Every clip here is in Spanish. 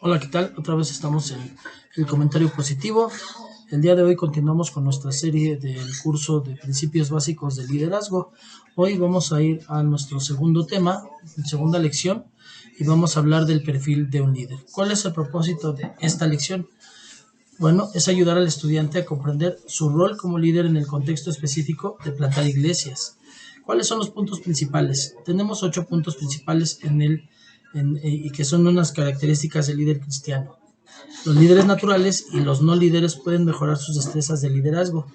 Hola, ¿qué tal? Otra vez estamos en el comentario positivo. El día de hoy continuamos con nuestra serie del curso de principios básicos del liderazgo. Hoy vamos a ir a nuestro segundo tema, segunda lección, y vamos a hablar del perfil de un líder. ¿Cuál es el propósito de esta lección? Bueno, es ayudar al estudiante a comprender su rol como líder en el contexto específico de plantar iglesias. ¿Cuáles son los puntos principales? Tenemos 8 puntos principales y que son unas características del líder cristiano. Los líderes naturales y los no líderes pueden mejorar sus destrezas de liderazgo.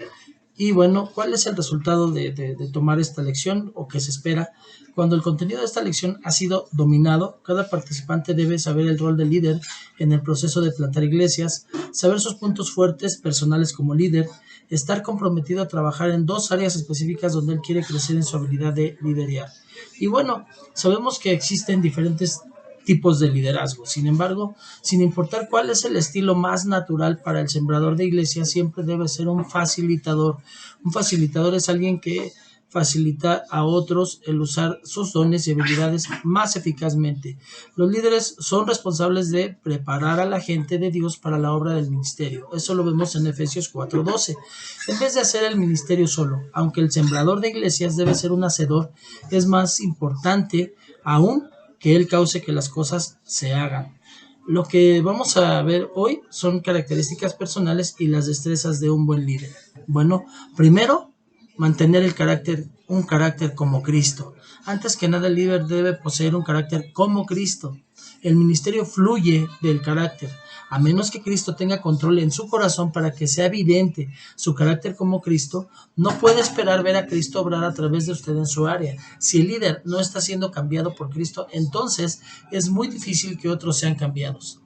Y bueno, ¿cuál es el resultado de tomar esta lección o que se espera? Cuando el contenido de esta lección ha sido dominado, cada participante debe saber el rol del líder en el proceso de plantar iglesias, saber sus puntos fuertes personales como líder, estar comprometido a trabajar en 2 áreas específicas donde él quiere crecer en su habilidad de liderar. Y bueno, sabemos que existen diferentes tipos de liderazgo. Sin embargo, sin importar cuál es el estilo más natural para el sembrador de iglesia, siempre debe ser un facilitador. Un facilitador es alguien que facilita a otros el usar sus dones y habilidades más eficazmente. Los líderes son responsables de preparar a la gente de Dios para la obra del ministerio. Eso lo vemos en Efesios 4:12. En vez de hacer el ministerio solo, aunque el sembrador de iglesias debe ser un hacedor, es más importante aún que él cause que las cosas se hagan. Lo que vamos a ver hoy son características personales y las destrezas de un buen líder. Bueno, primero, mantener un carácter como Cristo. Antes que nada, el líder debe poseer un carácter como Cristo. El ministerio fluye del carácter, a menos que Cristo tenga control en su corazón para que sea evidente su carácter como Cristo. No puede esperar ver a Cristo obrar a través de usted en su área. Si el líder no está siendo cambiado por Cristo, entonces es muy difícil que otros sean cambiados.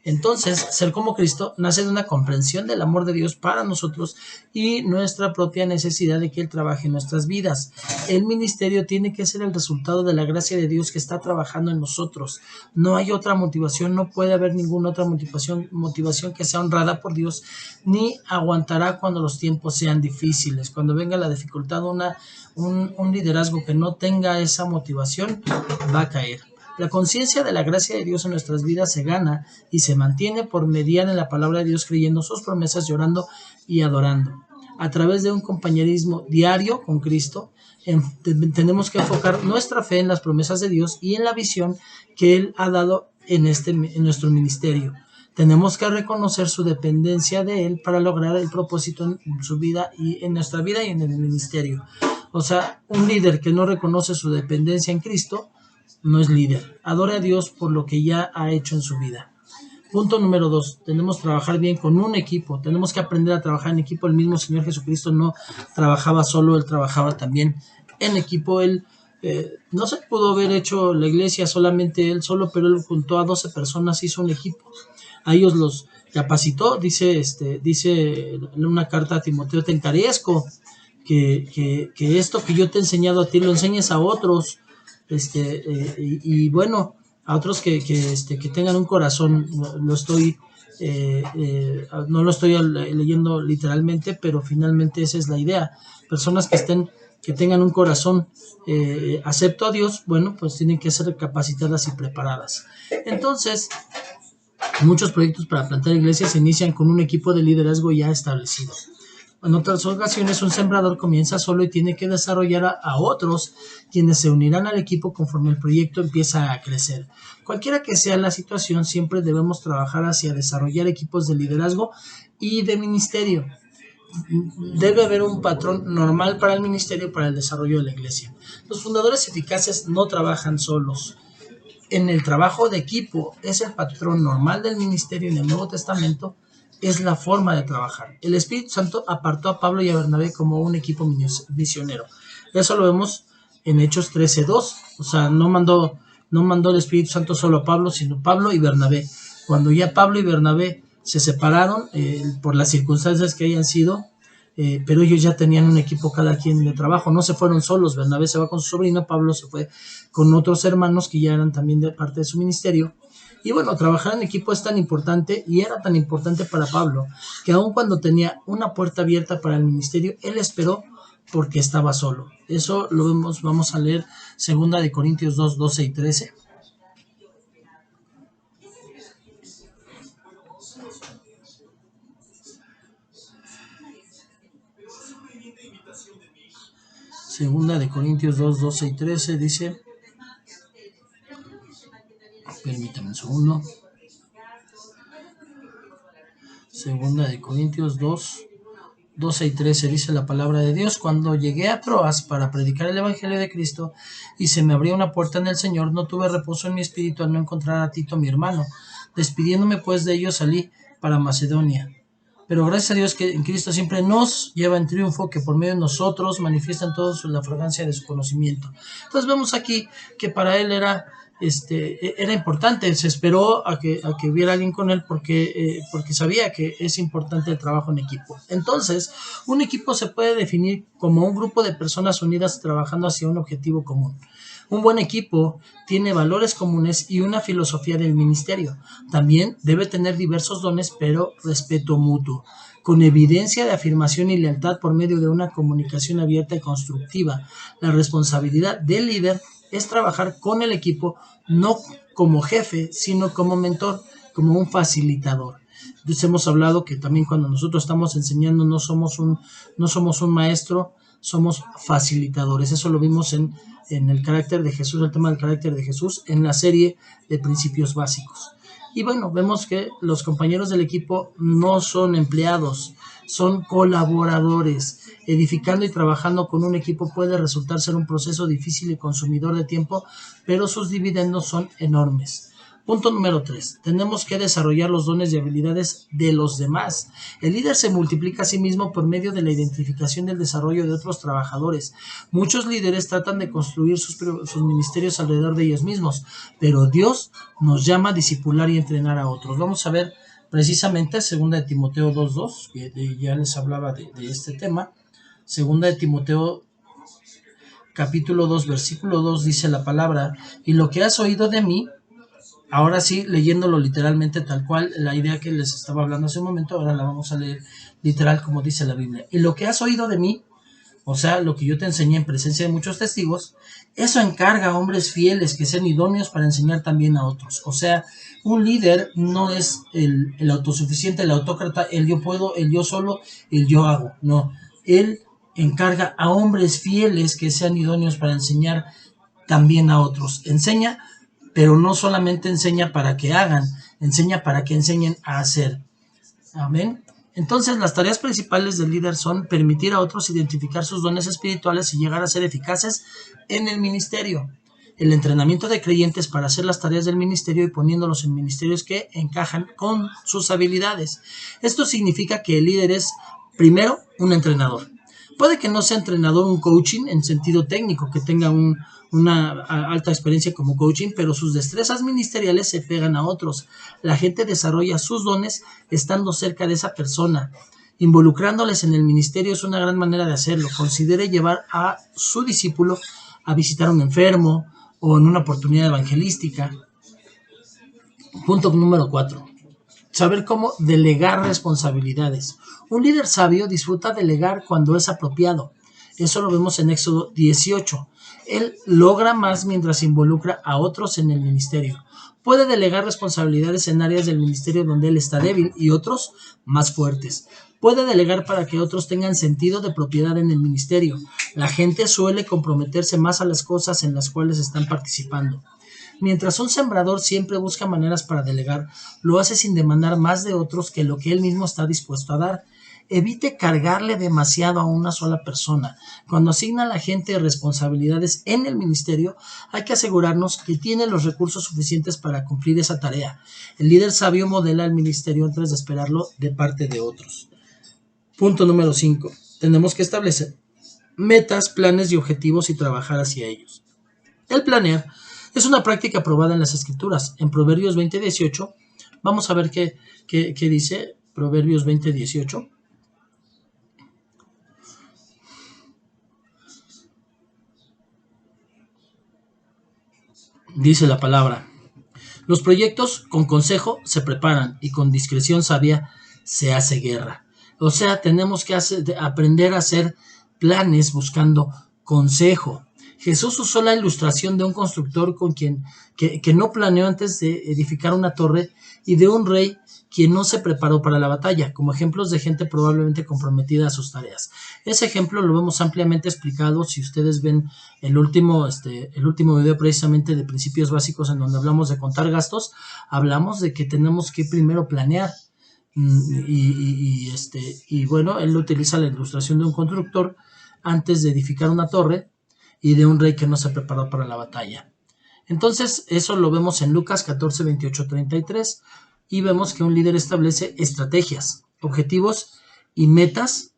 Entonces, ser como Cristo nace de una comprensión del amor de Dios para nosotros y nuestra propia necesidad de que Él trabaje en nuestras vidas. El ministerio tiene que ser el resultado de la gracia de Dios que está trabajando en nosotros. No hay otra motivación, no puede haber ninguna otra motivación que sea honrada por Dios, ni aguantará cuando los tiempos sean difíciles. Cuando venga la dificultad, un liderazgo que no tenga esa motivación va a caer. La conciencia de la gracia de Dios en nuestras vidas se gana y se mantiene por mediar en la palabra de Dios, creyendo sus promesas, llorando y adorando. A través de un compañerismo diario con Cristo, tenemos que enfocar nuestra fe en las promesas de Dios y en la visión que Él ha dado en nuestro ministerio. Tenemos que reconocer su dependencia de Él para lograr el propósito en su vida y en nuestra vida y en el ministerio. O sea, un líder que no reconoce su dependencia en Cristo no es líder. Adore a Dios por lo que ya ha hecho en su vida. Punto número 2. Tenemos que trabajar bien con un equipo. Tenemos que aprender a trabajar en equipo. El mismo Señor Jesucristo no trabajaba solo, Él trabajaba también en equipo. Él no se pudo haber hecho la iglesia solamente Él solo, pero Él juntó a 12 personas, hizo un equipo. A ellos los capacitó. Dice en una carta a Timoteo: te encarezco que esto que yo te he enseñado a ti lo enseñes a otros. Bueno, a otros que tengan un corazón. No lo estoy leyendo literalmente, pero finalmente esa es la idea. Personas que tengan un corazón acepto a Dios, bueno, pues tienen que ser capacitadas y preparadas. Entonces, muchos proyectos para plantar iglesias se inician con un equipo de liderazgo ya establecido. En otras ocasiones, un sembrador comienza solo y tiene que desarrollar a otros, quienes se unirán al equipo conforme el proyecto empieza a crecer. Cualquiera que sea la situación, siempre debemos trabajar hacia desarrollar equipos de liderazgo y de ministerio. Debe haber un patrón normal para el ministerio y para el desarrollo de la iglesia. Los fundadores eficaces no trabajan solos. En el trabajo de equipo es el patrón normal del ministerio en el Nuevo Testamento. Es la forma de trabajar. El Espíritu Santo apartó a Pablo y a Bernabé como un equipo misionero. Eso lo vemos en Hechos 13:2. O sea, no mandó el Espíritu Santo solo a Pablo, sino Pablo y Bernabé. Cuando ya Pablo y Bernabé se separaron por las circunstancias que hayan sido, pero ellos ya tenían un equipo cada quien de trabajo. No se fueron solos. Bernabé se va con su sobrino, Pablo se fue con otros hermanos que ya eran también de parte de su ministerio. Y bueno, trabajar en equipo es tan importante, y era tan importante para Pablo, que aun cuando tenía una puerta abierta para el ministerio, él esperó porque estaba solo. Eso lo vemos, vamos a leer 2 Corintios 2:12 y 13. Segunda de Corintios 2, 12 y 13 dice, permítame un segundo. Segunda de Corintios 2, 12 y 13 dice la palabra de Dios: cuando llegué a Troas para predicar el evangelio de Cristo y se me abrió una puerta en el Señor, no tuve reposo en mi espíritu al no encontrar a Tito mi hermano. Despidiéndome pues de ellos salí para Macedonia. Pero gracias a Dios que en Cristo siempre nos lleva en triunfo, que por medio de nosotros manifiestan todos la fragancia de su conocimiento. Entonces vemos aquí que para él era importante, se esperó a que hubiera alguien con él porque sabía que es importante el trabajo en equipo. Entonces, un equipo se puede definir como un grupo de personas unidas trabajando hacia un objetivo común. Un buen equipo tiene valores comunes y una filosofía del ministerio. También debe tener diversos dones, pero respeto mutuo, con evidencia de afirmación y lealtad por medio de una comunicación abierta y constructiva. La responsabilidad del líder es trabajar con el equipo, no como jefe, sino como mentor, como un facilitador. Entonces hemos hablado que también cuando nosotros estamos enseñando no somos un maestro, somos facilitadores. Eso lo vimos en el carácter de Jesús, el tema del carácter de Jesús, en la serie de principios básicos. Y bueno, vemos que los compañeros del equipo no son empleados, son colaboradores. Edificando y trabajando con un equipo puede resultar ser un proceso difícil y consumidor de tiempo, pero sus dividendos son enormes. Punto número 3. Tenemos que desarrollar los dones y habilidades de los demás. El líder se multiplica a sí mismo por medio de la identificación del desarrollo de otros trabajadores. Muchos líderes tratan de construir sus ministerios alrededor de ellos mismos, pero Dios nos llama a discipular y entrenar a otros. Vamos a ver precisamente 2 de Timoteo 2.2, que ya les hablaba de este tema. 2 de Timoteo capítulo 2, versículo 2 dice la palabra: y lo que has oído de mí. Ahora sí, leyéndolo literalmente tal cual, la idea que les estaba hablando hace un momento, ahora la vamos a leer literal como dice la Biblia. Y lo que has oído de mí, o sea, lo que yo te enseñé en presencia de muchos testigos, eso encarga a hombres fieles que sean idóneos para enseñar también a otros. O sea, un líder no es el autosuficiente, el autócrata, el yo puedo, el yo solo, el yo hago. No, él encarga a hombres fieles que sean idóneos para enseñar también a otros. Enseña, pero no solamente enseña para que hagan, enseña para que enseñen a hacer. Amén. Entonces, las tareas principales del líder son permitir a otros identificar sus dones espirituales y llegar a ser eficaces en el ministerio. El entrenamiento de creyentes para hacer las tareas del ministerio y poniéndolos en ministerios que encajan con sus habilidades. Esto significa que el líder es, primero, un entrenador. Puede que no sea entrenador, un coaching en sentido técnico, que tenga una alta experiencia como coaching, pero sus destrezas ministeriales se pegan a otros. La gente desarrolla sus dones estando cerca de esa persona. Involucrándoles en el ministerio es una gran manera de hacerlo. Considere llevar a su discípulo a visitar a un enfermo o en una oportunidad evangelística. Punto número 4. Saber cómo delegar responsabilidades. Un líder sabio disfruta delegar cuando es apropiado. Eso lo vemos en Éxodo 18. Él logra más mientras involucra a otros en el ministerio. Puede delegar responsabilidades en áreas del ministerio donde él está débil y otros más fuertes. Puede delegar para que otros tengan sentido de propiedad en el ministerio. La gente suele comprometerse más a las cosas en las cuales están participando. Mientras un sembrador siempre busca maneras para delegar, lo hace sin demandar más de otros que lo que él mismo está dispuesto a dar. Evite cargarle demasiado a una sola persona. Cuando asigna a la gente responsabilidades en el ministerio, hay que asegurarnos que tiene los recursos suficientes para cumplir esa tarea. El líder sabio modela el ministerio antes de esperarlo de parte de otros. Punto número 5. Tenemos que establecer metas, planes y objetivos y trabajar hacia ellos. El planear es una práctica probada en las Escrituras. En Proverbios 20:18, vamos a ver qué dice Proverbios 20:18. Dice la palabra: los proyectos con consejo se preparan y con discreción sabia se hace guerra. O sea, tenemos que aprender a hacer planes buscando consejo. Jesús usó la ilustración de un constructor que no planeó antes de edificar una torre y de un rey quien no se preparó para la batalla, como ejemplos de gente probablemente comprometida a sus tareas. Ese ejemplo lo vemos ampliamente explicado si ustedes ven el último video precisamente de principios básicos, en donde hablamos de contar gastos. Hablamos de que tenemos que primero planear. Y bueno, él utiliza la ilustración de un constructor antes de edificar una torre y de un rey que no se preparó para la batalla. Entonces, eso lo vemos en Lucas 14, 28, 33, y vemos que un líder establece estrategias, objetivos y metas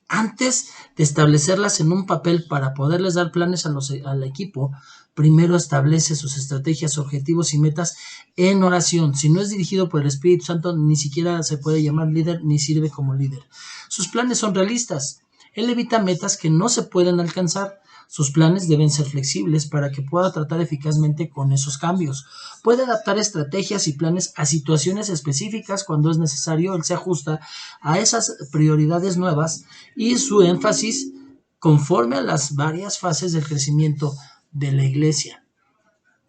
antes de establecerlas en un papel para poderles dar planes al equipo. Primero establece sus estrategias, objetivos y metas en oración. Si no es dirigido por el Espíritu Santo, ni siquiera se puede llamar líder ni sirve como líder. Sus planes son realistas. Él evita metas que no se pueden alcanzar. Sus planes deben ser flexibles para que pueda tratar eficazmente con esos cambios. Puede adaptar estrategias y planes a situaciones específicas cuando es necesario. Él se ajusta a esas prioridades nuevas y su énfasis conforme a las varias fases del crecimiento de la iglesia.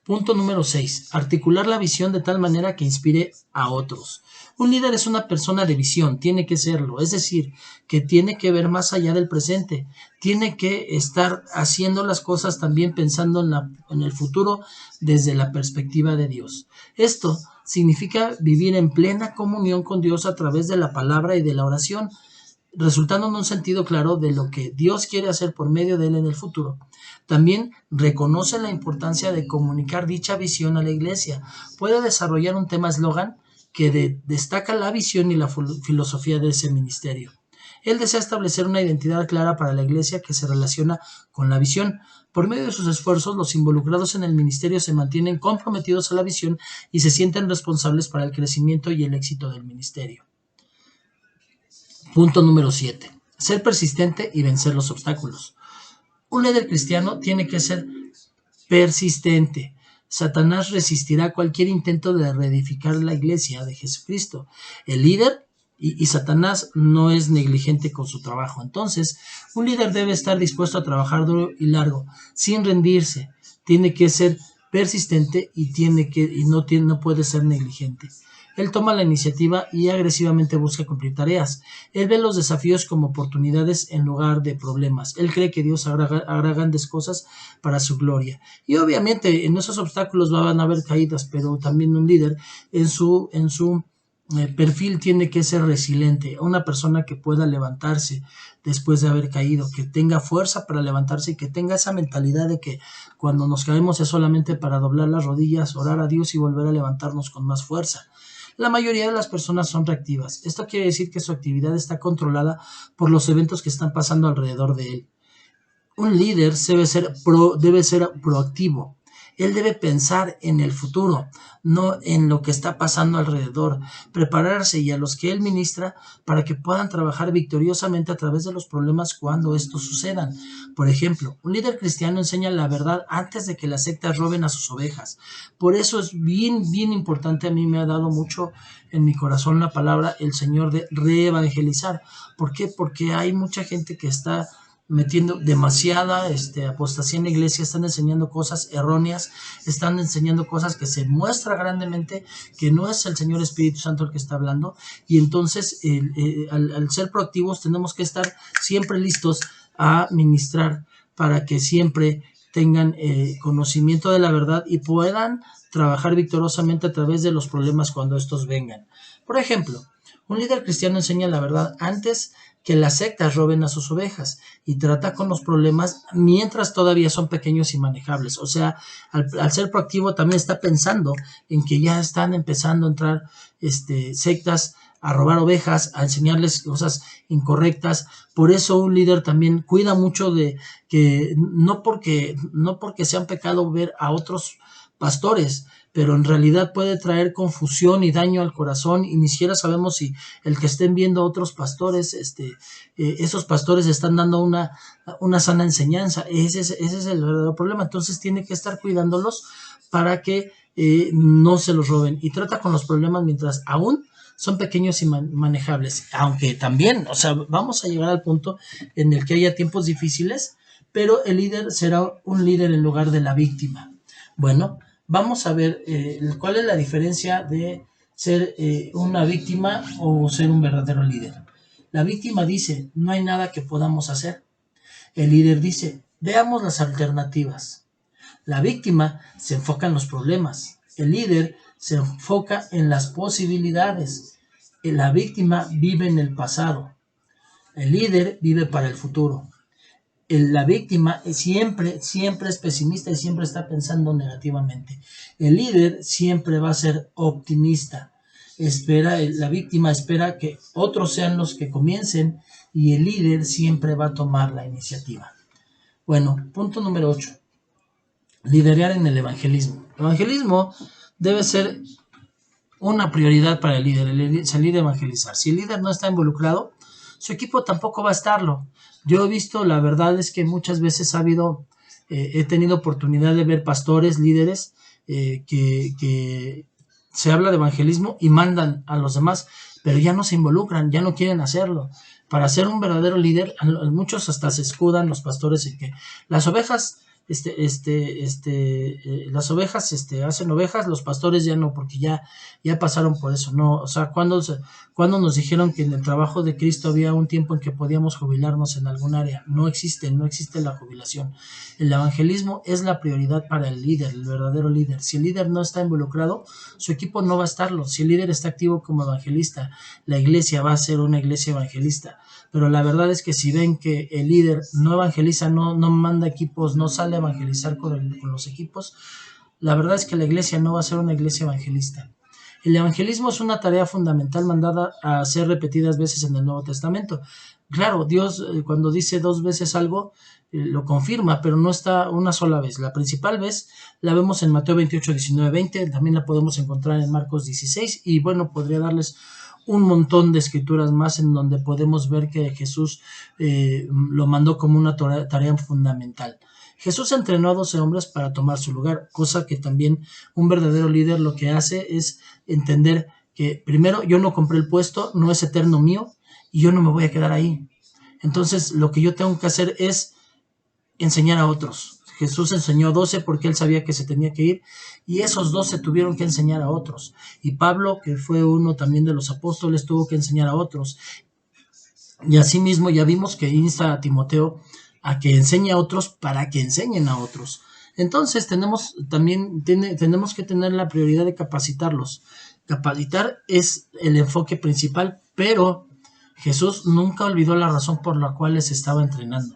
Punto número 6. Articular la visión de tal manera que inspire a otros. Un líder es una persona de visión, tiene que serlo, es decir, que tiene que ver más allá del presente, tiene que estar haciendo las cosas también pensando en el futuro desde la perspectiva de Dios. Esto significa vivir en plena comunión con Dios a través de la palabra y de la oración, resultando en un sentido claro de lo que Dios quiere hacer por medio de él en el futuro. También reconoce la importancia de comunicar dicha visión a la iglesia. Puede desarrollar un tema eslogan que destaca la visión y la filosofía de ese ministerio. Él desea establecer una identidad clara para la iglesia que se relaciona con la visión. Por medio de sus esfuerzos, los involucrados en el ministerio se mantienen comprometidos a la visión y se sienten responsables para el crecimiento y el éxito del ministerio. Punto número 7. Ser persistente y vencer los obstáculos. Un líder cristiano tiene que ser persistente. Satanás resistirá cualquier intento de reedificar la iglesia de Jesucristo. El líder y Satanás no es negligente con su trabajo. Entonces, un líder debe estar dispuesto a trabajar duro y largo, sin rendirse. Tiene que ser persistente y no puede ser negligente. Él toma la iniciativa y agresivamente busca cumplir tareas. Él ve los desafíos como oportunidades en lugar de problemas. Él cree que Dios hará grandes cosas para su gloria. Y obviamente en esos obstáculos van a haber caídas, pero también un líder en su perfil tiene que ser resiliente, una persona que pueda levantarse después de haber caído, que tenga fuerza para levantarse y que tenga esa mentalidad de que cuando nos caemos es solamente para doblar las rodillas, orar a Dios y volver a levantarnos con más fuerza. La mayoría de las personas son reactivas. Esto quiere decir que su actividad está controlada por los eventos que están pasando alrededor de él. Un líder debe ser proactivo. Él debe pensar en el futuro, no en lo que está pasando alrededor, prepararse y a los que él ministra para que puedan trabajar victoriosamente a través de los problemas cuando estos sucedan. Por ejemplo, un líder cristiano enseña la verdad antes de que las sectas roben a sus ovejas. Por eso es bien importante, a mí me ha dado mucho en mi corazón la palabra el Señor de reevangelizar. ¿Por qué? Porque hay mucha gente que está metiendo demasiada apostasía en la iglesia, están enseñando cosas erróneas, están enseñando cosas que se muestra grandemente que no es el Señor Espíritu Santo el que está hablando, y entonces al ser proactivos tenemos que estar siempre listos a ministrar para que siempre tengan conocimiento de la verdad y puedan trabajar victoriosamente a través de los problemas cuando estos vengan. Por ejemplo, un líder cristiano enseña la verdad antes que las sectas roben a sus ovejas y trata con los problemas mientras todavía son pequeños y manejables. O sea, al ser proactivo también está pensando en que ya están empezando a entrar sectas a robar ovejas, a enseñarles cosas incorrectas. Por eso un líder también cuida mucho de que no porque sea un pecado ver a otros pastores, pero en realidad puede traer confusión y daño al corazón y ni siquiera sabemos si el que estén viendo otros pastores, esos pastores están dando una sana enseñanza. Ese es el verdadero problema. Entonces tiene que estar cuidándolos para que no se los roben y trata con los problemas mientras aún son pequeños y manejables, aunque también, o sea, vamos a llegar al punto en el que haya tiempos difíciles, pero el líder será un líder en lugar de la víctima. Bueno, vamos a ver cuál es la diferencia de ser una víctima o ser un verdadero líder. La víctima dice, no hay nada que podamos hacer. El líder dice, veamos las alternativas. La víctima se enfoca en los problemas. El líder se enfoca en las posibilidades. La víctima vive en el pasado. El líder vive para el futuro. La víctima siempre es pesimista y siempre está pensando negativamente. El líder siempre va a ser optimista. La víctima espera que otros sean los que comiencen y el líder siempre va a tomar la iniciativa. Bueno, punto número 8. Liderar en el evangelismo. El evangelismo debe ser una prioridad para el líder, salir a evangelizar. Si el líder no está involucrado, su equipo tampoco va a estarlo. Yo he visto, la verdad es que muchas veces he tenido oportunidad de ver pastores, líderes, que se habla de evangelismo y mandan a los demás, pero ya no se involucran, ya no quieren hacerlo. Para ser un verdadero líder, muchos hasta se escudan los pastores en que las ovejas las ovejas hacen ovejas, los pastores ya no, porque ya pasaron por eso, no, o sea, cuando nos dijeron que en el trabajo de Cristo había un tiempo en que podíamos jubilarnos en algún área. No existe la jubilación. El evangelismo es la prioridad para el líder, el verdadero líder. Si el líder no está involucrado, su equipo no va a estarlo. Si el líder está activo como evangelista, la iglesia va a ser una iglesia evangelista. Pero la verdad es que si ven que el líder no evangeliza, no manda equipos, no sale a evangelizar con los equipos, la verdad es que la iglesia no va a ser una iglesia evangelista. El evangelismo es una tarea fundamental mandada a ser repetidas veces en el Nuevo Testamento. Claro, Dios cuando dice 2 veces algo, lo confirma, pero no está una sola vez. La principal vez la vemos en Mateo 28, 19, 20, también la podemos encontrar en Marcos 16, y bueno, podría darles un montón de escrituras más en donde podemos ver que Jesús lo mandó como una tarea fundamental. Jesús entrenó a 12 hombres para tomar su lugar, cosa que también un verdadero líder lo que hace es entender que primero yo no compré el puesto, no es eterno mío y yo no me voy a quedar ahí. Entonces lo que yo tengo que hacer es enseñar a otros. Jesús enseñó 12 porque él sabía que se tenía que ir y esos 12 tuvieron que enseñar a otros. Y Pablo, que fue uno también de los apóstoles, tuvo que enseñar a otros. Y asimismo ya vimos que insta a Timoteo a que enseñe a otros para que enseñen a otros. Entonces tenemos que tener la prioridad de capacitarlos. Capacitar es el enfoque principal, pero Jesús nunca olvidó la razón por la cual les estaba entrenando.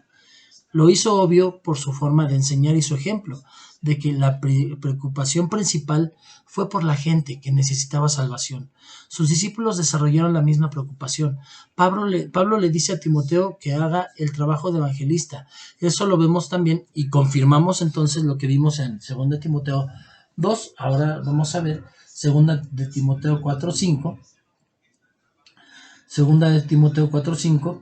Lo hizo obvio por su forma de enseñar y su ejemplo, de que la preocupación principal fue por la gente que necesitaba salvación. Sus discípulos desarrollaron la misma preocupación. Pablo le dice a Timoteo que haga el trabajo de evangelista. Eso lo vemos también y confirmamos entonces lo que vimos en 2 Timoteo 2. Ahora vamos a ver 2 Timoteo 4:5. 2 Timoteo 4:5.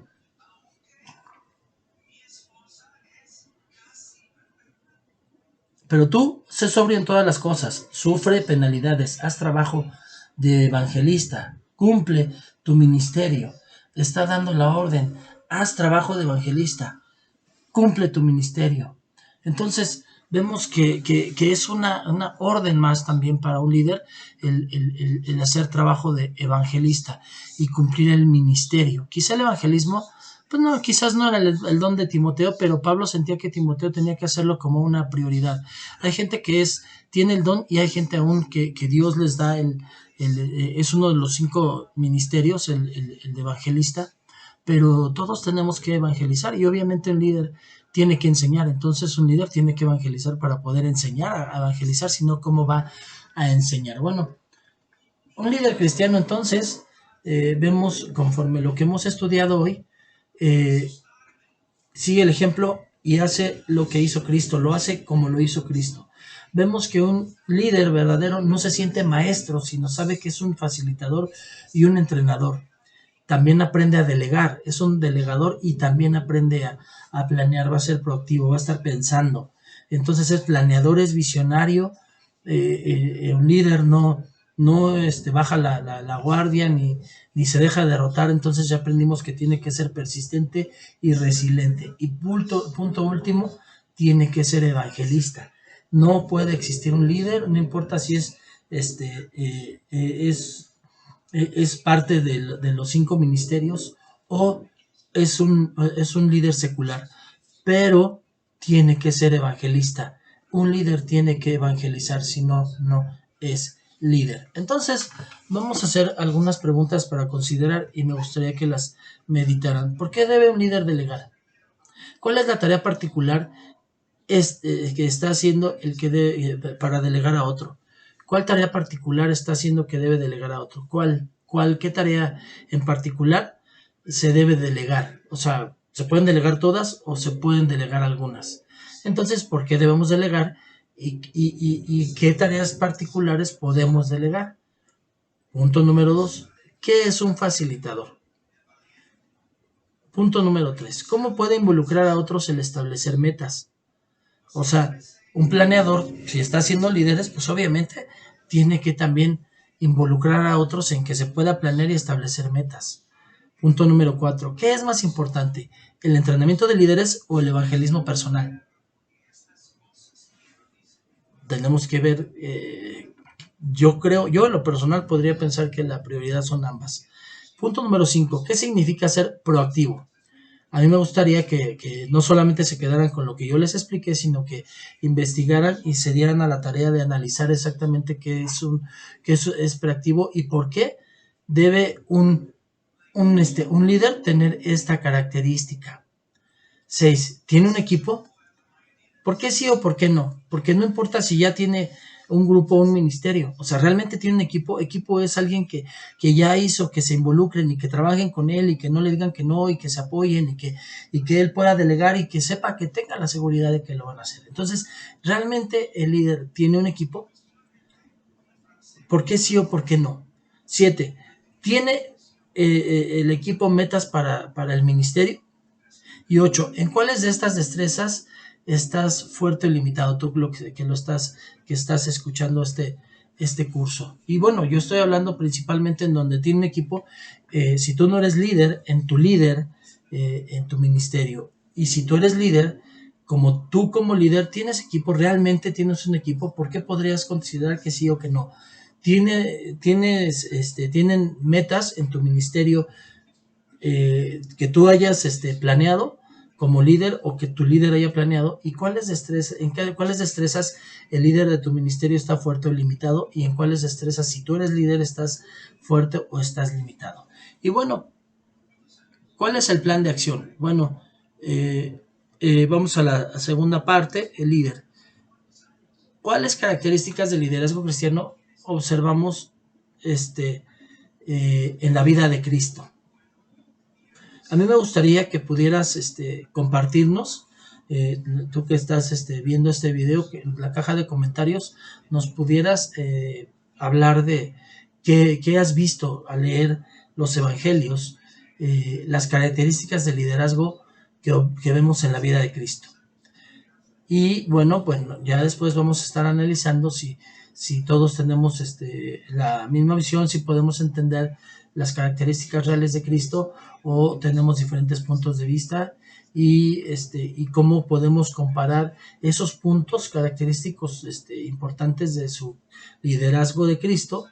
Pero tú, sé sobrio en todas las cosas, sufre penalidades, haz trabajo de evangelista, cumple tu ministerio. Te está dando la orden, haz trabajo de evangelista, cumple tu ministerio. Entonces, vemos que es una orden más también para un líder el hacer trabajo de evangelista y cumplir el ministerio. Quizá el evangelismo, pues no, quizás no era el don de Timoteo, pero Pablo sentía que Timoteo tenía que hacerlo como una prioridad. Hay gente que tiene el don y hay gente aún que Dios les da es uno de los 5 ministerios, el de evangelista, pero todos tenemos que evangelizar y obviamente un líder tiene que enseñar. Entonces un líder tiene que evangelizar para poder enseñar a evangelizar, sino cómo va a enseñar. Bueno, un líder cristiano entonces, vemos conforme lo que hemos estudiado hoy, sigue el ejemplo y hace lo que hizo Cristo, lo hace como lo hizo Cristo. Vemos que un líder verdadero no se siente maestro, sino sabe que es un facilitador y un entrenador. También aprende a delegar, es un delegador y también aprende a planear, va a ser proactivo, va a estar pensando. Entonces es planeador, es visionario. Un líder no no baja la guardia ni se deja derrotar, entonces ya aprendimos que tiene que ser persistente y resiliente. Y punto último, tiene que ser evangelista. No puede existir un líder, no importa si es parte de los 5 ministerios o es un líder secular, pero tiene que ser evangelista. Un líder tiene que evangelizar, si no, no es líder. Entonces, vamos a hacer algunas preguntas para considerar y me gustaría que las meditaran. ¿Por qué debe un líder delegar? ¿Cuál es la tarea particular que está haciendo para delegar a otro? ¿Cuál tarea particular está haciendo que debe delegar a otro? ¿Qué tarea en particular se debe delegar? O sea, ¿se pueden delegar todas o se pueden delegar algunas? Entonces, ¿por qué debemos delegar? ¿Y qué tareas particulares podemos delegar? Punto número 2. ¿Qué es un facilitador? Punto número 3. ¿Cómo puede involucrar a otros el establecer metas? O sea, un planeador, si está haciendo líderes, pues obviamente tiene que también involucrar a otros en que se pueda planear y establecer metas. Punto número 4. ¿Qué es más importante? ¿El entrenamiento de líderes o el evangelismo personal? Tenemos que ver, yo en lo personal podría pensar que la prioridad son ambas. Punto número 5. ¿Qué significa ser proactivo? A mí me gustaría que no solamente se quedaran con lo que yo les expliqué, sino que investigaran y se dieran a la tarea de analizar exactamente qué es proactivo y por qué debe un líder tener esta característica. 6. ¿Tiene un equipo? ¿Por qué sí o por qué no? Porque no importa si ya tiene un grupo o un ministerio. O sea, realmente tiene un equipo. Equipo es alguien que ya hizo, que se involucren y que trabajen con él y que no le digan que no y que se apoyen y que él pueda delegar y que sepa que tenga la seguridad de que lo van a hacer. Entonces, ¿realmente el líder tiene un equipo? ¿Por qué sí o por qué no? 7. ¿Tiene el equipo metas para el ministerio? Y 8. ¿En cuáles de estas destrezas estás fuerte o limitado? Tú que estás escuchando este curso. Y bueno, yo estoy hablando principalmente en donde tiene un equipo. Si tú no eres líder, en tu ministerio. Y si tú eres líder, como líder tienes equipo, realmente tienes un equipo, ¿por qué podrías considerar que sí o que no? Tienen metas en tu ministerio que tú hayas planeado como líder o que tu líder haya planeado y cuáles destrezas el líder de tu ministerio está fuerte o limitado y en cuáles destrezas si tú eres líder estás fuerte o estás limitado. Y bueno, ¿cuál es el plan de acción? Bueno, vamos a la segunda parte, el líder. ¿Cuáles características del liderazgo cristiano observamos en la vida de Cristo? A mí me gustaría que pudieras compartirnos, tú que estás viendo este video, que en la caja de comentarios nos pudieras hablar de qué has visto al leer los evangelios, las características del liderazgo que vemos en la vida de Cristo. Y bueno, ya después vamos a estar analizando si todos tenemos la misma visión, si podemos entender las características reales de Cristo o tenemos diferentes puntos de vista y cómo podemos comparar esos puntos característicos importantes de su liderazgo de Cristo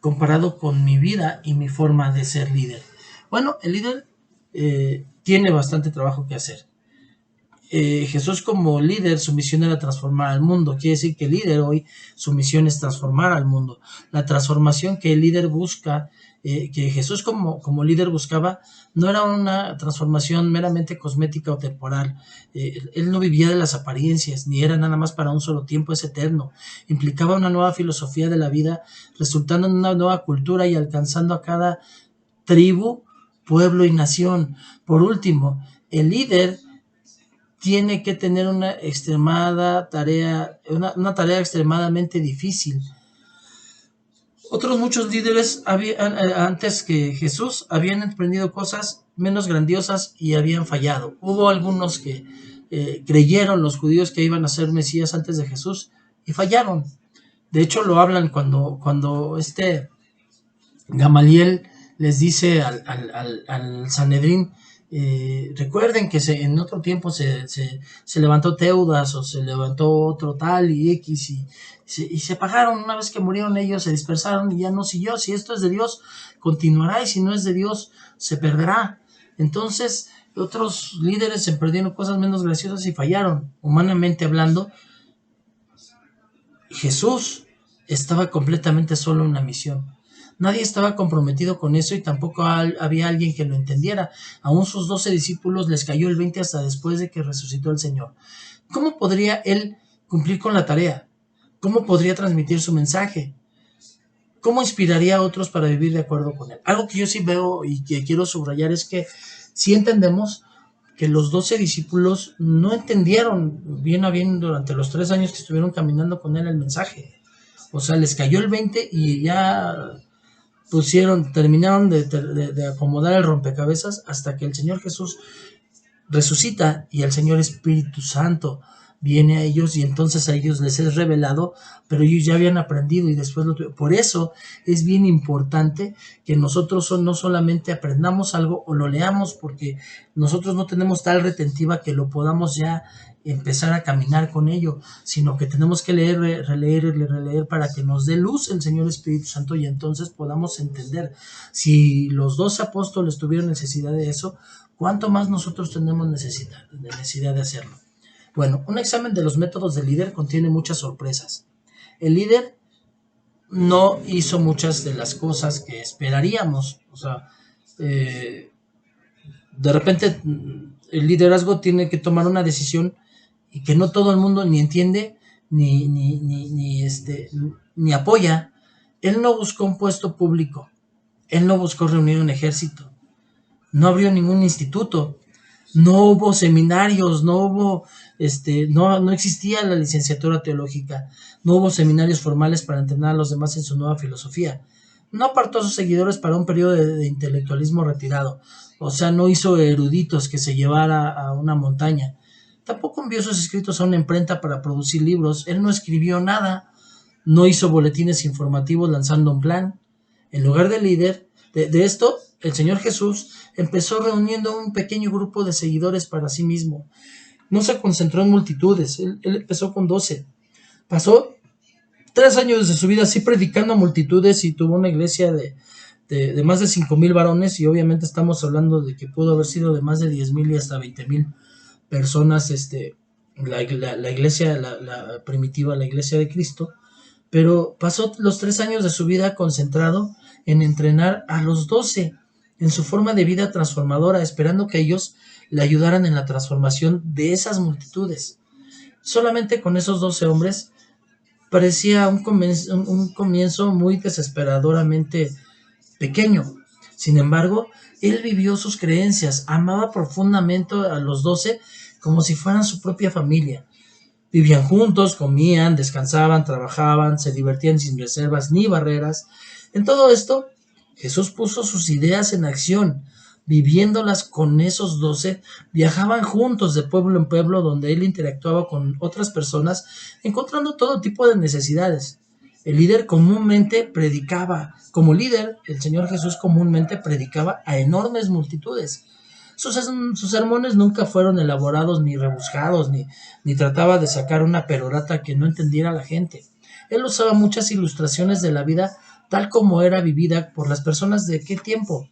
comparado con mi vida y mi forma de ser líder. Bueno, el líder tiene bastante trabajo que hacer. Jesús como líder, su misión era transformar al mundo. Quiere decir que el líder hoy, su misión es transformar al mundo. La transformación que el líder busca, que Jesús como líder buscaba, no era una transformación meramente cosmética o temporal. Él no vivía de las apariencias, ni era nada más para un solo tiempo, es eterno. Implicaba una nueva filosofía de la vida, resultando en una nueva cultura y alcanzando a cada tribu, pueblo y nación. Por último, el líder tiene que tener una tarea extremadamente difícil. Otros muchos líderes antes que Jesús habían emprendido cosas menos grandiosas y habían fallado. Hubo algunos que creyeron, los judíos, que iban a ser Mesías antes de Jesús y fallaron. De hecho, lo hablan cuando Gamaliel les dice al Sanedrín, recuerden que en otro tiempo se levantó Teudas o se levantó otro tal y X y se apagaron. Una vez que murieron ellos se dispersaron y ya no siguió. Si esto es de Dios, continuará, y si no es de Dios, se perderá. Entonces otros líderes se perdieron cosas menos graciosas y fallaron. Humanamente hablando, Jesús estaba completamente solo en una misión. Nadie estaba comprometido con eso y tampoco había alguien que lo entendiera. Aún sus 12 discípulos les cayó el 20 hasta después de que resucitó el Señor. ¿Cómo podría él cumplir con la tarea? ¿Cómo podría transmitir su mensaje? ¿Cómo inspiraría a otros para vivir de acuerdo con él? Algo que yo sí veo y que quiero subrayar es que sí entendemos que los 12 discípulos no entendieron bien a bien durante los 3 años que estuvieron caminando con él el mensaje. O sea, les cayó el 20 y ya terminaron de acomodar el rompecabezas hasta que el Señor Jesús resucita y el Señor Espíritu Santo viene a ellos y entonces a ellos les es revelado, pero ellos ya habían aprendido y después por eso es bien importante que nosotros no solamente aprendamos algo o lo leamos, porque nosotros no tenemos tal retentiva que lo podamos ya empezar a caminar con ello, sino que tenemos que leer, releer para que nos dé luz el Señor Espíritu Santo y entonces podamos entender. Si los 12 apóstoles tuvieron necesidad de eso, ¿cuánto más nosotros tenemos necesidad de hacerlo? Bueno, un examen de los métodos del líder contiene muchas sorpresas. El líder no hizo muchas de las cosas que esperaríamos. O sea, de repente el liderazgo tiene que tomar una decisión y que no todo el mundo ni entiende ni apoya. Él no buscó un puesto público. Él no buscó reunir un ejército. No abrió ningún instituto. No hubo seminarios, no existía la licenciatura teológica, no hubo seminarios formales para entrenar a los demás en su nueva filosofía. No apartó a sus seguidores para un periodo de intelectualismo retirado, o sea, no hizo eruditos que se llevara a una montaña. Tampoco envió sus escritos a una imprenta para producir libros. Él no escribió nada, no hizo boletines informativos lanzando un plan. En lugar de líder de esto, el Señor Jesús empezó reuniendo un pequeño grupo de seguidores para sí mismo. No se concentró en multitudes, él empezó con 12. Pasó 3 años de su vida así predicando a multitudes y tuvo una iglesia de más de 5,000 varones, y obviamente estamos hablando de que pudo haber sido de más de 10,000 y hasta 20,000 personas, la iglesia, la primitiva, la iglesia de Cristo. Pero pasó los 3 años de su vida concentrado en entrenar a los 12 en su forma de vida transformadora, esperando que ellos le ayudaran en la transformación de esas multitudes. Solamente con esos 12 hombres parecía un comienzo muy desesperadoramente pequeño. Sin embargo, él vivió sus creencias, amaba profundamente a los 12 como si fueran su propia familia. Vivían juntos, comían, descansaban, trabajaban, se divertían sin reservas ni barreras. En todo esto, Jesús puso sus ideas en acción, viviéndolas con esos 12, viajaban juntos de pueblo en pueblo donde él interactuaba con otras personas, encontrando todo tipo de necesidades. El líder comúnmente predicaba, como líder, el Señor Jesús comúnmente predicaba a enormes multitudes. Sus sermones nunca fueron elaborados ni rebuscados, ni trataba de sacar una perorata que no entendiera la gente. Él usaba muchas ilustraciones de la vida tal como era vivida por las personas de qué tiempo.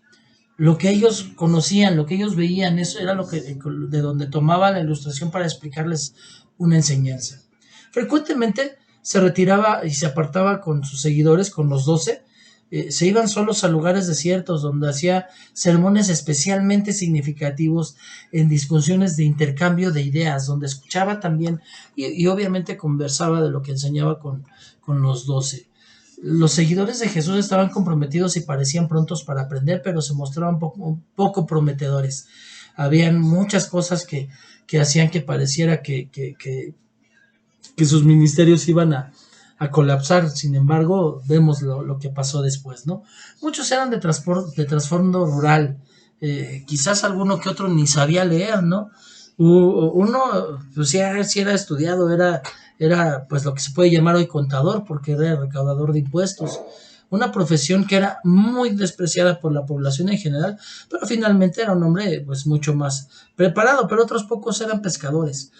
Lo que ellos conocían, lo que ellos veían, eso era de donde tomaba la ilustración para explicarles una enseñanza. Frecuentemente se retiraba y se apartaba con sus seguidores, con los 12, se iban solos a lugares desiertos donde hacía sermones especialmente significativos en discusiones de intercambio de ideas, donde escuchaba también y obviamente conversaba de lo que enseñaba con los 12. Los seguidores de Jesús estaban comprometidos y parecían prontos para aprender, pero se mostraban poco prometedores. Habían muchas cosas que hacían que pareciera que sus ministerios iban a colapsar. Sin embargo, vemos lo que pasó después, ¿no? Muchos eran de trasfondo rural, quizás alguno que otro ni sabía leer, ¿no? Uno, pues sí era estudiado, era Era pues lo que se puede llamar hoy contador, porque era recaudador de impuestos. Una profesión que era muy despreciada por la población en general, pero finalmente era un hombre pues mucho más preparado, pero otros pocos eran pescadores.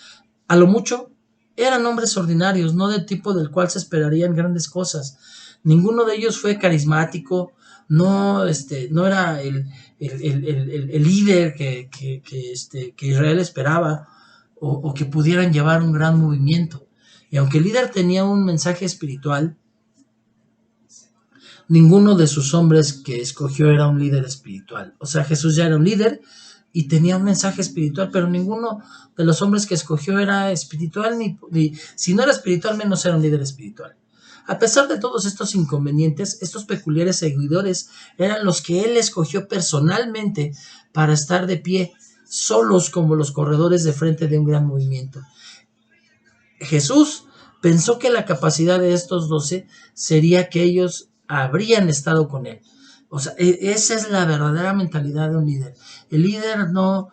A lo mucho eran hombres ordinarios, no del tipo del cual se esperarían grandes cosas. Ninguno de ellos fue carismático, no era el líder que Israel esperaba o que pudieran llevar un gran movimiento. Y aunque el líder tenía un mensaje espiritual, ninguno de sus hombres que escogió era un líder espiritual. O sea, Jesús ya era un líder y tenía un mensaje espiritual, pero ninguno de los hombres que escogió era espiritual, ni si no era espiritual, menos era un líder espiritual. A pesar de todos estos inconvenientes, estos peculiares seguidores eran los que él escogió personalmente para estar de pie, solos como los corredores de frente de un gran movimiento. Jesús pensó que la capacidad de estos 12 sería que ellos habrían estado con él. O sea, esa es la verdadera mentalidad de un líder. El líder no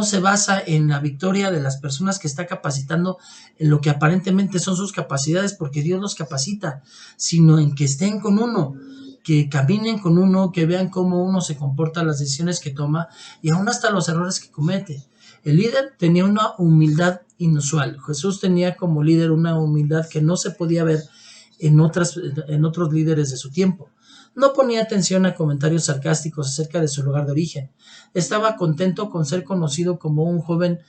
se basa en la victoria de las personas que está capacitando en lo que aparentemente son sus capacidades, porque Dios los capacita, sino en que estén con uno, que caminen con uno, que vean cómo uno se comporta, las decisiones que toma y aún hasta los errores que comete. El líder tenía una humildad inusual. Jesús tenía como líder una humildad que no se podía ver en otros líderes de su tiempo. No ponía atención a comentarios sarcásticos acerca de su lugar de origen. Estaba contento con ser conocido como un joven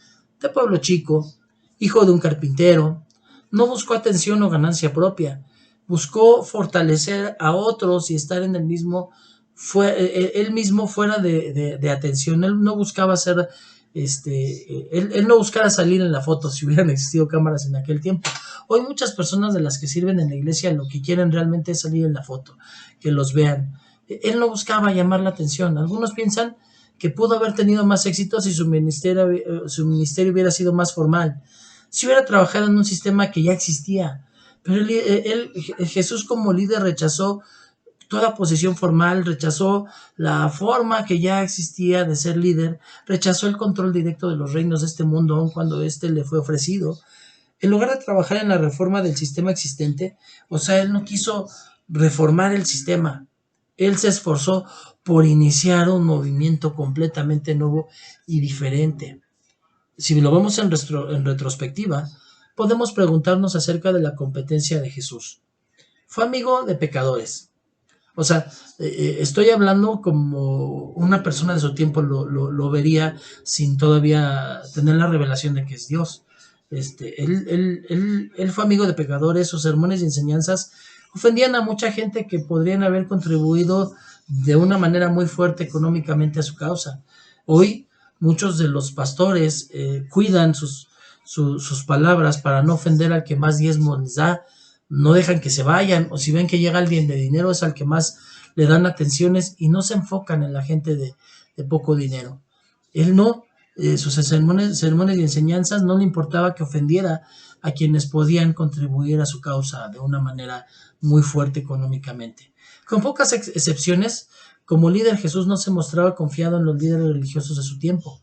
de pueblo chico, hijo de un carpintero. No buscó atención o ganancia propia. Buscó fortalecer a otros y estar en él mismo fuera de atención. Él no buscaba ser él no buscara salir en la foto si hubieran existido cámaras en aquel tiempo. Hoy muchas personas de las que sirven en la iglesia lo que quieren realmente es salir en la foto, que los vean. Él no buscaba llamar la atención. Algunos piensan que pudo haber tenido más éxito si su ministerio hubiera sido más formal, si hubiera trabajado en un sistema que ya existía. Pero Jesús como líder rechazó toda posición formal, rechazó la forma que ya existía de ser líder, rechazó el control directo de los reinos de este mundo, aun cuando éste le fue ofrecido. En lugar de trabajar en la reforma del sistema existente, o sea, él no quiso reformar el sistema, él se esforzó por iniciar un movimiento completamente nuevo y diferente. Si lo vemos en retrospectiva, podemos preguntarnos acerca de la competencia de Jesús. Fue amigo de pecadores. O sea, estoy hablando como una persona de su tiempo lo vería sin todavía tener la revelación de que es Dios. Él fue amigo de pecadores, sus sermones y enseñanzas ofendían a mucha gente que podrían haber contribuido de una manera muy fuerte económicamente a su causa. Hoy muchos de los pastores cuidan sus palabras para no ofender al que más diezmo les da, no dejan que se vayan, o si ven que llega alguien de dinero es al que más le dan atenciones y no se enfocan en la gente de poco dinero. Él no, sus sermones y enseñanzas no le importaba que ofendiera a quienes podían contribuir a su causa de una manera muy fuerte económicamente. Con pocas excepciones, como líder Jesús no se mostraba confiado en los líderes religiosos de su tiempo.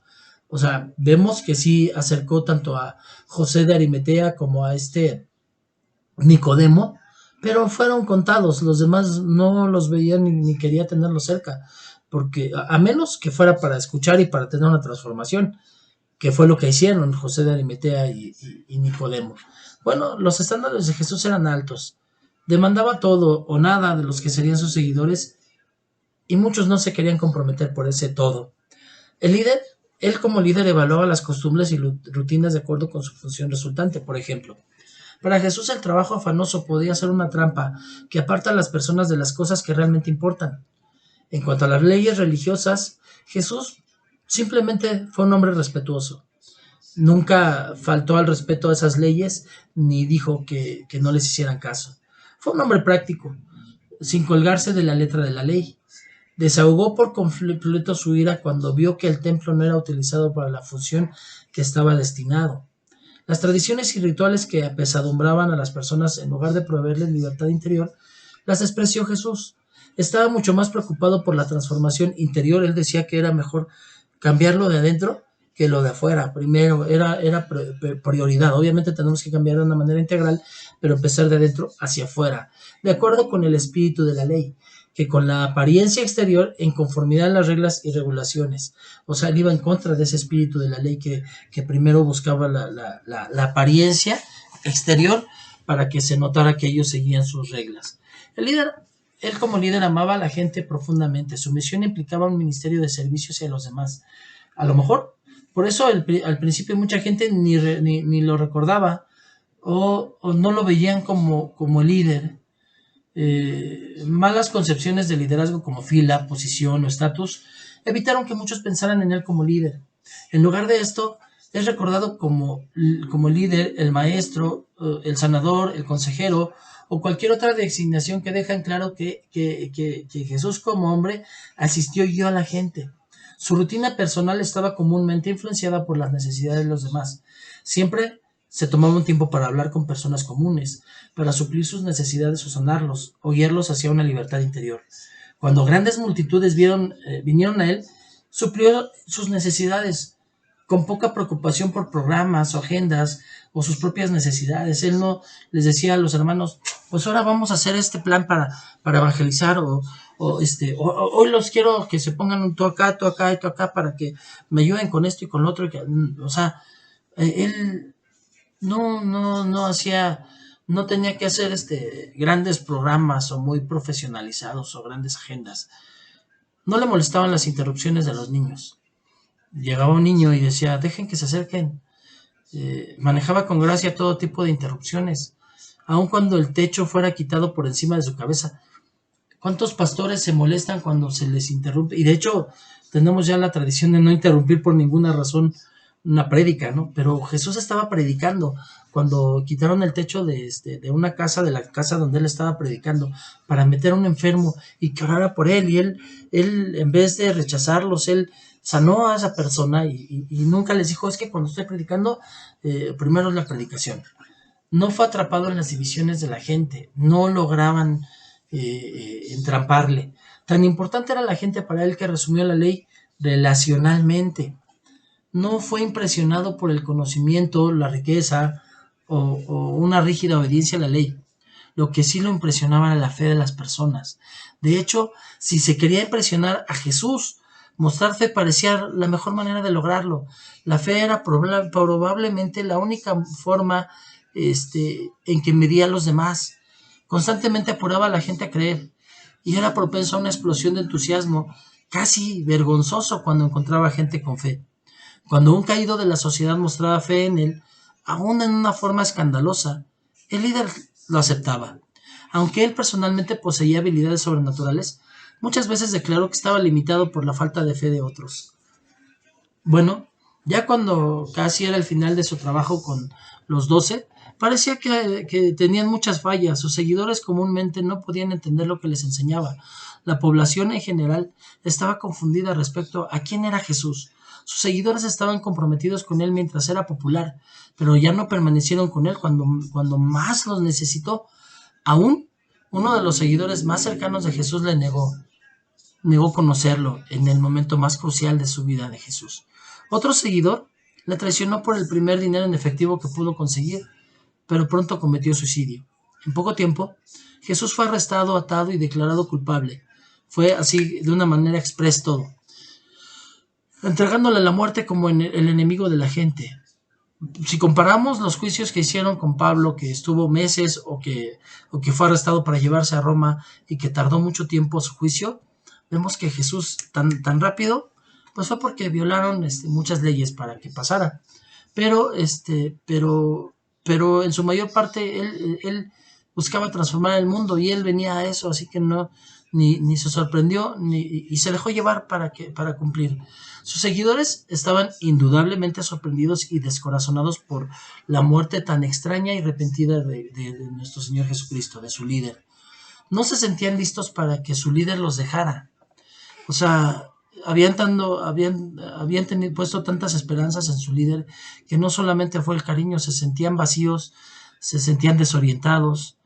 O sea, vemos que sí acercó tanto a José de Arimatea como a Nicodemo, pero fueron contados, los demás no los veían ni quería tenerlos cerca, porque a menos que fuera para escuchar y para tener una transformación, que fue lo que hicieron José de Arimatea y Nicodemo. Bueno, los estándares de Jesús eran altos, demandaba todo o nada de los que serían sus seguidores y muchos no se querían comprometer por ese todo. Él como líder evaluaba las costumbres y rutinas de acuerdo con su función resultante. Por ejemplo, para Jesús el trabajo afanoso podía ser una trampa que aparta a las personas de las cosas que realmente importan. En cuanto a las leyes religiosas, Jesús simplemente fue un hombre respetuoso. Nunca faltó al respeto a esas leyes ni dijo que no les hicieran caso. Fue un hombre práctico, sin colgarse de la letra de la ley. Desahogó por completo su ira cuando vio que el templo no era utilizado para la función que estaba destinado. Las tradiciones y rituales que apesadumbraban a las personas en lugar de proveerles libertad interior, las despreció Jesús. Estaba mucho más preocupado por la transformación interior. Él decía que era mejor cambiarlo de adentro que lo de afuera. Primero era prioridad. Obviamente tenemos que cambiar de una manera integral, pero empezar de dentro hacia afuera, de acuerdo con el espíritu de la ley, que con la apariencia exterior en conformidad a las reglas y regulaciones. O sea, él iba en contra de ese espíritu de la ley que primero buscaba la apariencia exterior para que se notara que ellos seguían sus reglas. Él como líder amaba a la gente profundamente. Su misión implicaba un ministerio de servicio hacia los demás. A lo mejor, por eso al principio mucha gente ni lo recordaba o no lo veían como líder. Malas concepciones de liderazgo como fila, posición o estatus evitaron que muchos pensaran en él como líder. En lugar de esto, es recordado como líder, el maestro, el sanador, el consejero o cualquier otra designación que deja en claro que Jesús como hombre asistió y guió a la gente. Su rutina personal estaba comúnmente influenciada por las necesidades de los demás. Siempre se tomaba un tiempo para hablar con personas comunes, para suplir sus necesidades o sanarlos, o guiarlos hacia una libertad interior. Cuando grandes multitudes vinieron a él, suplió sus necesidades, con poca preocupación por programas o agendas o sus propias necesidades. Él no les decía a los hermanos, pues ahora vamos a hacer este plan para evangelizar hoy los quiero que se pongan tú acá y tú acá para que me ayuden con esto y con lo otro. O sea, él no hacía, no tenía que hacer grandes programas o muy profesionalizados o grandes agendas. No le molestaban las interrupciones de los niños. Llegaba un niño y decía, dejen que se acerquen. Manejaba con gracia todo tipo de interrupciones, aun cuando el techo fuera quitado por encima de su cabeza. ¿Cuántos pastores se molestan cuando se les interrumpe? Y de hecho, tenemos ya la tradición de no interrumpir por ninguna razón una prédica, ¿no? Pero Jesús estaba predicando cuando quitaron el techo de una casa, de la casa donde él estaba predicando, para meter a un enfermo y que orara por él. Y él en vez de rechazarlos, él sanó a esa persona y nunca les dijo, es que cuando estoy predicando, primero es la predicación. No fue atrapado en las divisiones de la gente, no lograban entramparle. Tan importante era la gente para él que resumió la ley relacionalmente. No fue impresionado por el conocimiento, la riqueza o una rígida obediencia a la ley. Lo que sí lo impresionaba era la fe de las personas. De hecho, si se quería impresionar a Jesús, mostrar fe parecía la mejor manera de lograrlo. La fe era probablemente la única forma en que medía a los demás. Constantemente apuraba a la gente a creer y era propenso a una explosión de entusiasmo, casi vergonzoso cuando encontraba gente con fe. Cuando un caído de la sociedad mostraba fe en él, aún en una forma escandalosa, el líder lo aceptaba. Aunque él personalmente poseía habilidades sobrenaturales, muchas veces declaró que estaba limitado por la falta de fe de otros. Bueno, ya cuando casi era el final de su trabajo con los 12, parecía que tenían muchas fallas. Sus seguidores comúnmente no podían entender lo que les enseñaba. La población en general estaba confundida respecto a quién era Jesús. Sus seguidores estaban comprometidos con él mientras era popular, pero ya no permanecieron con él cuando más los necesitó. Aún uno de los seguidores más cercanos de Jesús le negó conocerlo en el momento más crucial de su vida de Jesús. Otro seguidor le traicionó por el primer dinero en efectivo que pudo conseguir, pero pronto cometió suicidio. En poco tiempo, Jesús fue arrestado, atado y declarado culpable. Fue así de una manera express todo, entregándole a la muerte como el enemigo de la gente. Si comparamos los juicios que hicieron con Pablo, que estuvo meses o que fue arrestado para llevarse a Roma y que tardó mucho tiempo su juicio, vemos que Jesús tan rápido, pues fue porque violaron muchas leyes para que pasara. Pero en su mayor parte él buscaba transformar el mundo y él venía a eso, así que no ni se sorprendió y se dejó llevar para cumplir. Sus seguidores estaban indudablemente sorprendidos y descorazonados por la muerte tan extraña y repentina de nuestro Señor Jesucristo, de su líder. No se sentían listos para que su líder los dejara. O sea, habían puesto tantas esperanzas en su líder que no solamente fue el cariño, se sentían vacíos, se sentían desorientados.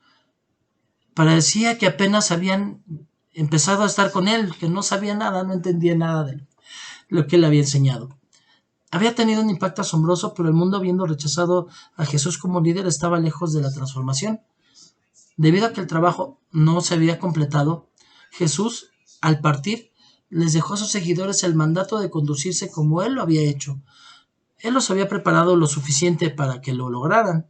Parecía que apenas habían empezado a estar con él, que no sabía nada, no entendía nada de lo que él había enseñado. había tenido un impacto asombroso, pero el mundo, habiendo rechazado a Jesús como líder, estaba lejos de la transformación. Debido a que el trabajo no se había completado, Jesús, al partir, les dejó a sus seguidores el mandato de conducirse como Él lo había hecho. Él los había preparado lo suficiente para que lo lograran.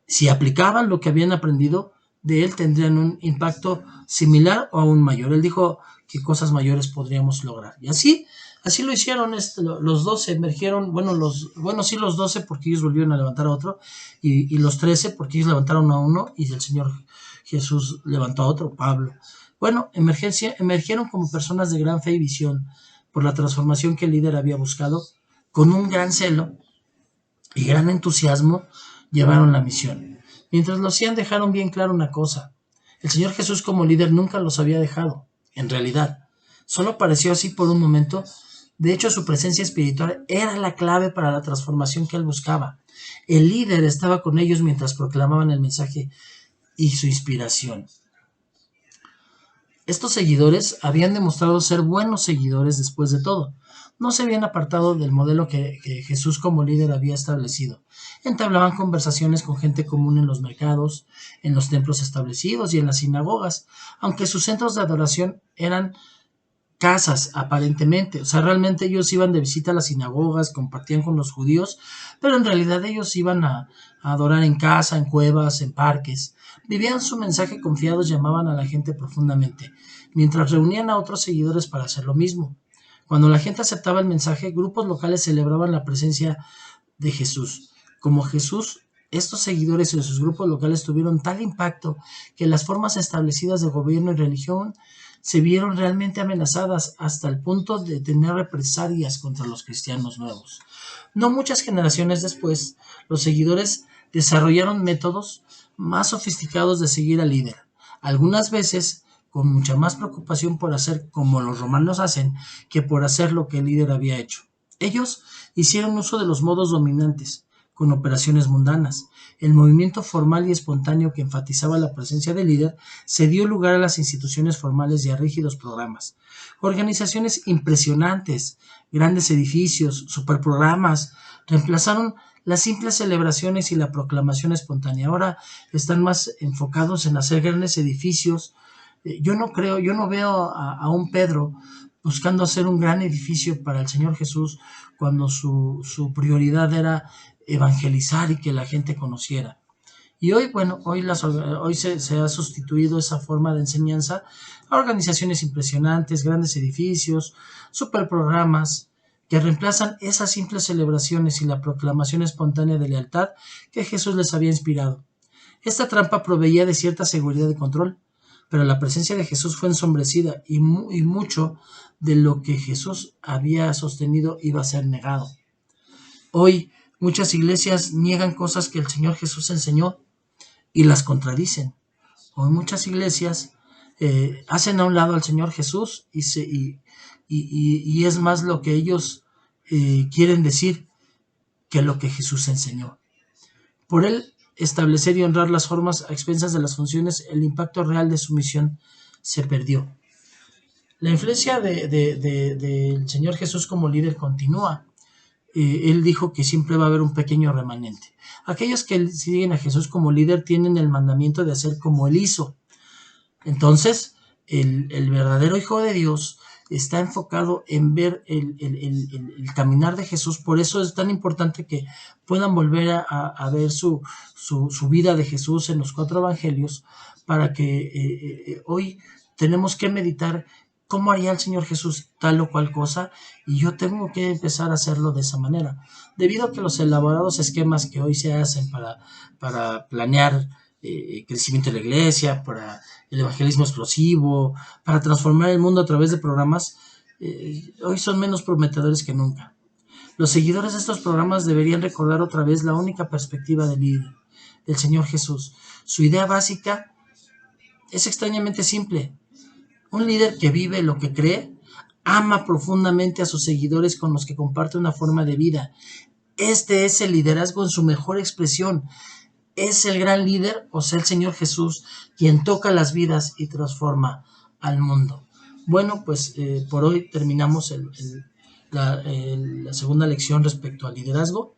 Si aplicaban lo que habían aprendido de Él, tendrían un impacto similar o aún mayor. Él dijo que cosas mayores podríamos lograr. Y así lo hicieron. Los 12 emergieron, los 12 porque ellos volvieron a levantar a otro, y los 13 porque ellos levantaron a uno y el Señor Jesús levantó a otro, Pablo. Emergieron como personas de gran fe y visión por la transformación que el líder había buscado. Con un gran celo y gran entusiasmo llevaron la misión. Mientras lo hacían, dejaron bien claro una cosa: el Señor Jesús como líder nunca los había dejado. En realidad, solo pareció así por un momento. De hecho, su presencia espiritual era la clave para la transformación que él buscaba. El líder estaba con ellos mientras proclamaban el mensaje y su inspiración. Estos seguidores habían demostrado ser buenos seguidores después de todo. No se habían apartado del modelo que Jesús como líder había establecido. Entablaban conversaciones con gente común en los mercados, en los templos establecidos y en las sinagogas, aunque sus centros de adoración eran casas, aparentemente. O sea, realmente ellos iban de visita a las sinagogas, compartían con los judíos, pero en realidad ellos iban a adorar en casa, en cuevas, en parques. Vivían su mensaje confiados, llamaban a la gente profundamente, mientras reunían a otros seguidores para hacer lo mismo. Cuando la gente aceptaba el mensaje, grupos locales celebraban la presencia de Jesús. Como Jesús, estos seguidores y sus grupos locales tuvieron tal impacto que las formas establecidas de gobierno y religión se vieron realmente amenazadas hasta el punto de tener represalias contra los cristianos nuevos. No muchas generaciones después, los seguidores desarrollaron métodos más sofisticados de seguir al líder, algunas veces con mucha más preocupación por hacer como los romanos hacen que por hacer lo que el líder había hecho. Ellos hicieron uso de los modos dominantes, con operaciones mundanas. El movimiento formal y espontáneo que enfatizaba la presencia del líder se dio lugar a las instituciones formales y a rígidos programas. Organizaciones impresionantes, grandes edificios, superprogramas, reemplazaron las simples celebraciones y la proclamación espontánea. Ahora están más enfocados en hacer grandes edificios. Yo no veo a un Pedro buscando hacer un gran edificio para el Señor Jesús cuando su prioridad era evangelizar y que la gente conociera. Y hoy se ha sustituido esa forma de enseñanza a organizaciones impresionantes, grandes edificios, superprogramas que reemplazan esas simples celebraciones y la proclamación espontánea de lealtad que Jesús les había inspirado. Esta trampa proveía de cierta seguridad y control, pero la presencia de Jesús fue ensombrecida y mucho de lo que Jesús había sostenido iba a ser negado. Hoy muchas iglesias niegan cosas que el Señor Jesús enseñó y las contradicen. Hoy muchas iglesias hacen a un lado al Señor Jesús y es más lo que ellos quieren decir que lo que Jesús enseñó. Por él establecer y honrar las formas a expensas de las funciones, el impacto real de su misión se perdió. La influencia del Señor Jesús como líder continúa. Él dijo que siempre va a haber un pequeño remanente. Aquellos que siguen a Jesús como líder tienen el mandamiento de hacer como Él hizo. Entonces, el verdadero Hijo de Dios está enfocado en ver el caminar de Jesús. Por eso es tan importante que puedan volver a ver su vida de Jesús en los 4 evangelios, para que hoy tenemos que meditar cómo haría el Señor Jesús tal o cual cosa, y yo tengo que empezar a hacerlo de esa manera, debido a que los elaborados esquemas que hoy se hacen para planear crecimiento de la iglesia, para el evangelismo explosivo, para transformar el mundo a través de programas, hoy son menos prometedores que nunca. Los seguidores de estos programas deberían recordar otra vez la única perspectiva del líder, del Señor Jesús. Su idea básica es extrañamente simple. Un líder que vive lo que cree, ama profundamente a sus seguidores con los que comparte una forma de vida. Este es el liderazgo en su mejor expresión. Es el gran líder, o sea, el Señor Jesús, quien toca las vidas y transforma al mundo. Bueno, pues por hoy terminamos la segunda lección respecto al liderazgo.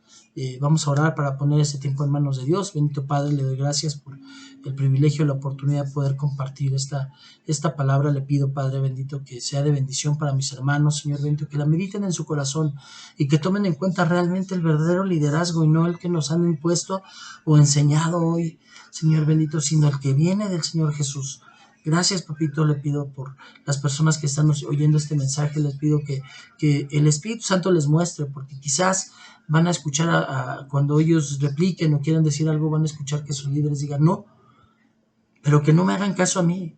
Vamos a orar para poner este tiempo en manos de Dios. Bendito Padre, le doy gracias por el privilegio y la oportunidad de poder compartir esta palabra. Le pido, Padre bendito, que sea de bendición para mis hermanos, Señor bendito, que la mediten en su corazón y que tomen en cuenta realmente el verdadero liderazgo y no el que nos han impuesto o enseñado hoy, Señor bendito, sino el que viene del Señor Jesús. Gracias, papito, le pido por las personas que están oyendo este mensaje, les pido que el Espíritu Santo les muestre, porque quizás van a escuchar cuando ellos repliquen o quieran decir algo, van a escuchar que sus líderes digan no, pero que no me hagan caso a mí,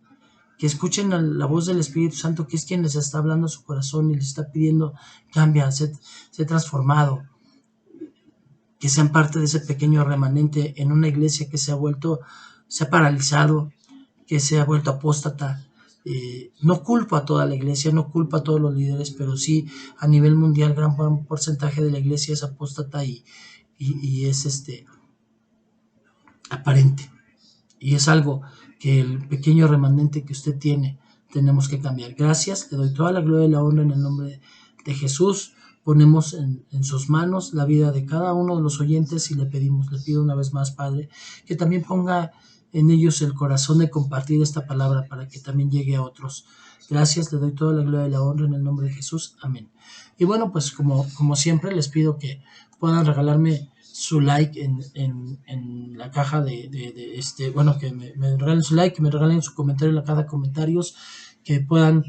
que escuchen la voz del Espíritu Santo, que es quien les está hablando a su corazón y les está pidiendo cambia, sé transformado, que sean parte de ese pequeño remanente en una iglesia que se ha paralizado, que se ha vuelto apóstata. No culpo a toda la iglesia, no culpo a todos los líderes, pero sí a nivel mundial gran porcentaje de la iglesia es apóstata y es aparente. Y es algo que el pequeño remanente que usted tiene tenemos que cambiar. Gracias, le doy toda la gloria y la honra en el nombre de Jesús. Ponemos en sus manos la vida de cada uno de los oyentes y le pido una vez más, Padre, que también ponga en ellos el corazón de compartir esta palabra para que también llegue a otros. Gracias, le doy toda la gloria y la honra en el nombre de Jesús. Amén. Y bueno, pues como siempre les pido que puedan regalarme su like en la caja bueno, que me regalen su like, que me regalen su comentario en la caja de comentarios, que puedan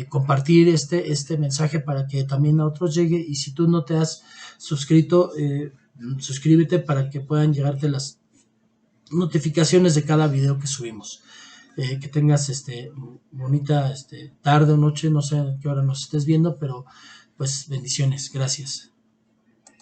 compartir este mensaje para que también a otros llegue. Y si tú no te has suscrito, suscríbete para que puedan llegarte las notificaciones de cada video que subimos. Que tengas bonita tarde o noche, no sé a qué hora nos estés viendo, pero pues bendiciones, gracias.